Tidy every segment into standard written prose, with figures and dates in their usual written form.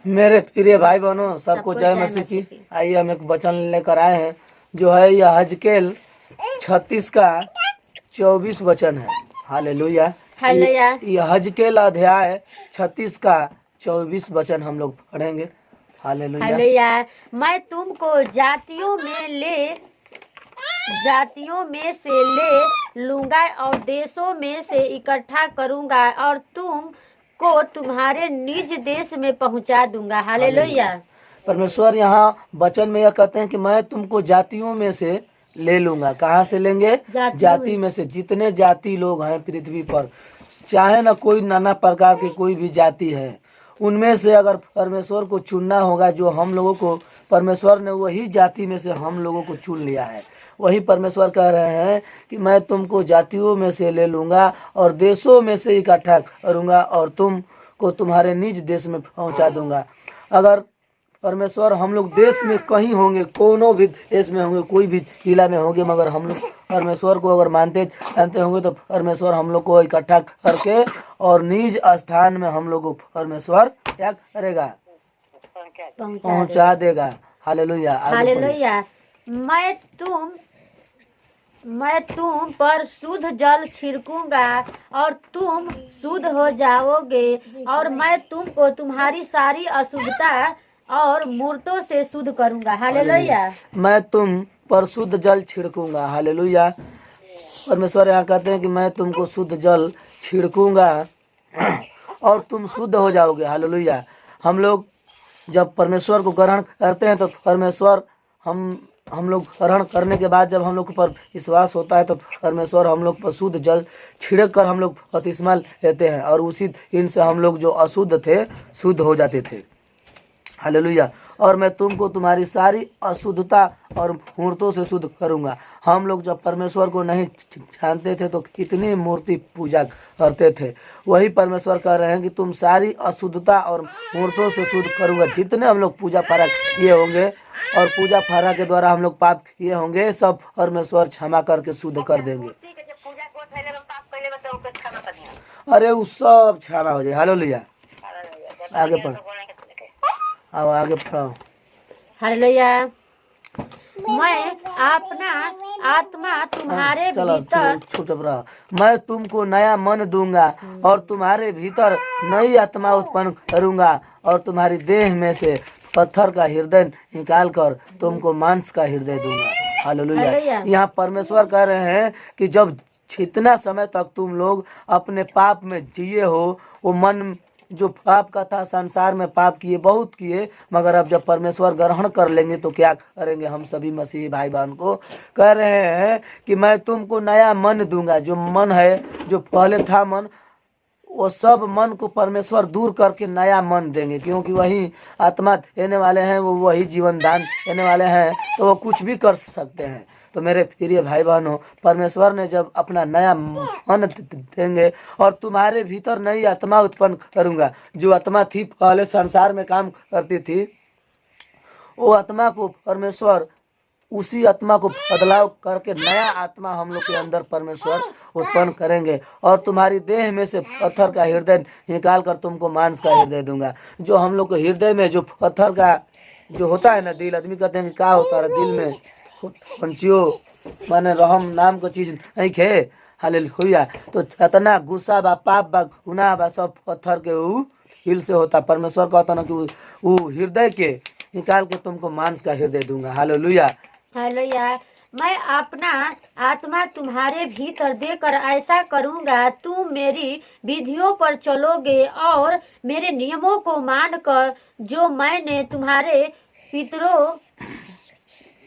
मेरे प्रिय भाई बहनों, सबको जय मसीह की। आइए हम एक वचन लेकर आए हैं जो है यह हजकेल 36 का 24 वचन है। हालेलुया। हालेलुया। यह हजकेल अध्याय 36 का 24 वचन हम लोग पढ़ेंगे। हालेलुया। हालेलुया। मैं तुमको जातियों में से ले लूंगा और देशों में से इकट्ठा करूंगा और तुमको तुम्हारे निज देश में पहुंचा दूंगा। हालेलुया। परमेश्वर यहाँ वचन में यह कहते हैं कि मैं तुमको जातियों में से ले लूंगा। कहाँ से लेंगे? जाति में से। जितने जाति लोग हैं पृथ्वी पर, चाहे ना कोई नाना प्रकार की कोई भी जाति है, उनमें से अगर परमेश्वर को चुनना होगा, जो हम लोगों को परमेश्वर ने वही जाति में से हम लोगों को चुन लिया है। वही परमेश्वर कह रहे हैं कि मैं तुमको जातियों में से ले लूंगा और देशों में से इकट्ठा करूंगा और तुमको तुम्हारे निज देश में पहुंचा दूंगा। अगर परमेश्वर हम लोग देश में कहीं होंगे, कोनो भी देश में होंगे, कोई भी जिला में होंगे, मगर हम लोग परमेश्वर को अगर मानते जानते होंगे तो परमेश्वर हम लोग को इकट्ठा करके और निज स्थान में हम लोग को परमेश्वर क्या करेगा? पहुंचा देगा। हालेलुया। हालेलुया। मैं तुम पर शुद्ध जल छिड़कूंगा और तुम शुद्ध हो जाओगे और मैं तुमको तुम्हारी सारी अशुद्धता और मूर्तों से शुद्ध करूंगा। हालेलुया। मैं तुम पर शुद्ध जल छिड़कूंगा। हालेलुया। परमेश्वर यहाँ कहते हैं कि मैं तुमको शुद्ध जल छिड़कूंगा और तुम शुद्ध हो जाओगे। हालेलुया। हम लोग जब परमेश्वर को ग्रहण करते हैं तो परमेश्वर हम लोग ग्रहण करने के बाद जब हम लोग पर विश्वास होता है तो परमेश्वर हम लोग पर शुद्ध जल छिड़क कर हम लोग बपतिस्मा लेते हैं और उसी दिन से हम लोग जो अशुद्ध थे शुद्ध हो जाते थे। हालेलुया। और मैं तुमको तुम्हारी सारी अशुद्धता और मूर्तों से शुद्ध करूंगा। हम लोग जब परमेश्वर को नहीं जानते थे तो कितनी मूर्ति पूजा करते थे। वही परमेश्वर कह रहे हैं कि तुम सारी अशुद्धता और मूर्तों से शुद्ध करूंगा। जितने हम लोग पूजा पारा किए होंगे और पूजा पारा के द्वारा हम लोग पाप किए होंगे, सब परमेश्वर क्षमा करके शुद्ध कर देंगे। अरे वो सब क्षमा हो जाए। हालेलुया। आगे पढ़, अब आगे पढ़ाओ। हालेलुया। मैं अपना आत्मा तुम्हारे भीतर चुप रहो। मैं तुमको नया मन दूंगा और तुम्हारे भीतर नई आत्मा उत्पन्न करूंगा और तुम्हारी देह में से पत्थर का हृदय निकाल कर तुमको मांस का हृदय दूंगा। हालेलुया। यहाँ परमेश्वर कह रहे हैं कि जब जितना समय तक तुम लोग अपने पाप में जिए हो, वो मन जो पाप का था, संसार में पाप किए, बहुत किए, मगर अब जब परमेश्वर ग्रहण कर लेंगे तो क्या करेंगे? हम सभी मसीही भाई बहन को कह रहे हैं कि मैं तुमको नया मन दूंगा। जो मन है, जो पहले था मन, वो सब मन को परमेश्वर दूर करके नया मन देंगे, क्योंकि वही आत्मा देने वाले हैं, वो वही जीवन दान देने वाले हैं, तो वो कुछ भी कर सकते हैं। तो मेरे प्रिय भाई बहनों, परमेश्वर ने जब अपना नया मन देंगे और तुम्हारे भीतर नई आत्मा उत्पन्न करूंगा। जो आत्मा थी पहले संसार में काम करती थी, वो आत्मा को परमेश्वर उसी आत्मा को बदलाव करके नया आत्मा हम लोग के अंदर परमेश्वर उत्पन्न करेंगे और तुम्हारी देह में से पत्थर का हृदय निकाल कर तुमको मांस का हृदय दूंगा। जो हम लोग के हृदय में जो पत्थर का जो होता है ना, दिल, आदमी कहते हैं कि क्या होता है दिल में? पंचियों माने रहम नाम को चीज नहीं खे। हालेलुया। तो इतना गुस्सा बा, पाप बा, गुनाह बा, सब पत्थर के ऊ हिल से होता। परमेश्वर कहता ना कि वो हृदय के निकाल के तुमको मांस का हृदय दूंगा। हालेलुया। हालेलुया। मैं अपना आत्मा तुम्हारे भीतर देकर ऐसा करूंगा, तुम मेरी विधियों पर चलोगे और मेरे नियमों को मानकर जो मैंने तुम्हारे पितरों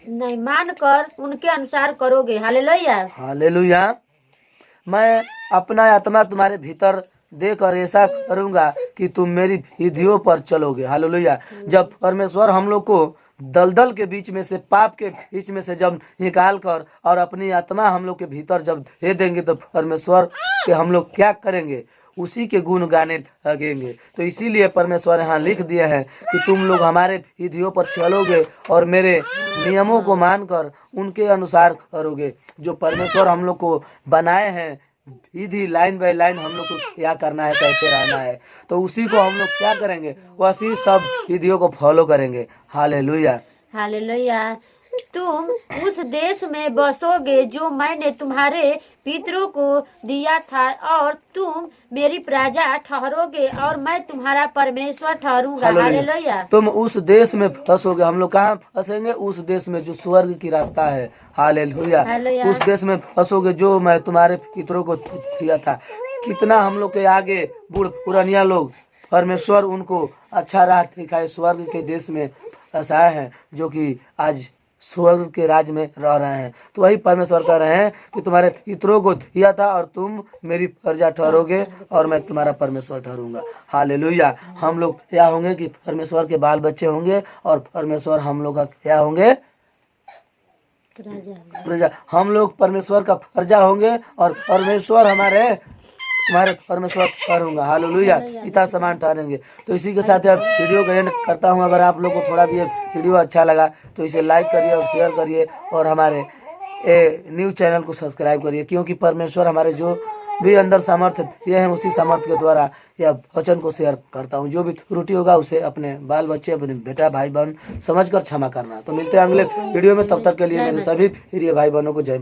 नहीं मानकर उनके अनुसार करोगे। हालेलुया। हालेलुया। मैं अपना आत्मा तुम्हारे भीतर देकर ऐसा करूंगा कि तुम मेरी विधियों पर चलोगे। हालेलुया। जब परमेश्वर हम लोग को दलदल के बीच में से, पाप के बीच में से जब निकाल कर और अपनी आत्मा हम लोग के भीतर जब दे देंगे तो परमेश्वर के हम लोग क्या करेंगे? उसी के गुण गाने लगेंगे। तो इसीलिए परमेश्वर यहाँ लिख दिए हैं कि तुम लोग हमारे विधियों पर चलोगे और मेरे नियमों को मानकर उनके अनुसार करोगे। जो परमेश्वर हम लोग को बनाए हैं विधि लाइन बाय लाइन हम लोग को क्या करना है, कैसे रहना है, तो उसी को हम लोग क्या करेंगे, वही सब विधियों को फॉलो करेंगे। हालेलुया। हालेलुया। तुम उस देश में बसोगे जो मैंने तुम्हारे पितरों को दिया था, और तुम मेरी प्रजा ठहरोगे और मैं तुम्हारा परमेश्वर ठहरूंगा। हालेलुया। तुम उस देश में फंसोगे। हम लोग कहाँ फंसेंगे? उस देश में जो स्वर्ग की रास्ता है। हालेलुया। हालेलुया। उस देश में फंसोगे जो मैं तुम्हारे पितरों को दिया था। कितना हम लोग के आगे बूढ़ पुरानिया लोग, परमेश्वर उनको अच्छा राह दिखाए, स्वर्ग के देश में फंसाए हैं, जो कि आज स्वर्ग के राज में रह रहे हैं। तो वही परमेश्वर कह रहे हैं कि तुम्हारे पितरों को दिया था और तुम मेरी प्रजा ठहरोगे और मैं तुम्हारा परमेश्वर ठहरूंगा। हालेलुया। हम लोग क्या होंगे कि परमेश्वर के बाल बच्चे होंगे और परमेश्वर हम लोग का क्या होंगे? प्रजा। हम लोग परमेश्वर का प्रजा होंगे और परमेश्वर हमारे परमेश्वर ठहरूंगा। हालेलुया। पिता समान ठहरेंगे। तो इसी के साथ अब वीडियो का एंड करता हूँ। अगर आप लोग को थोड़ा भी ये वीडियो अच्छा लगा तो इसे लाइक करिए और शेयर करिए और हमारे न्यूज़ चैनल को सब्सक्राइब करिए, क्योंकि परमेश्वर हमारे जो भी अंदर सामर्थ्य ये है, उसी सामर्थ्य के द्वारा यह वचन को शेयर करता हूँ। जो भी त्रुटि होगा उसे अपने बाल बच्चे, अपने बेटा भाई बहन समझकर क्षमा करना। तो मिलते हैं अगले वीडियो में। तब तक के लिए मेरे सभी प्रिय भाई बहनों को जय माता।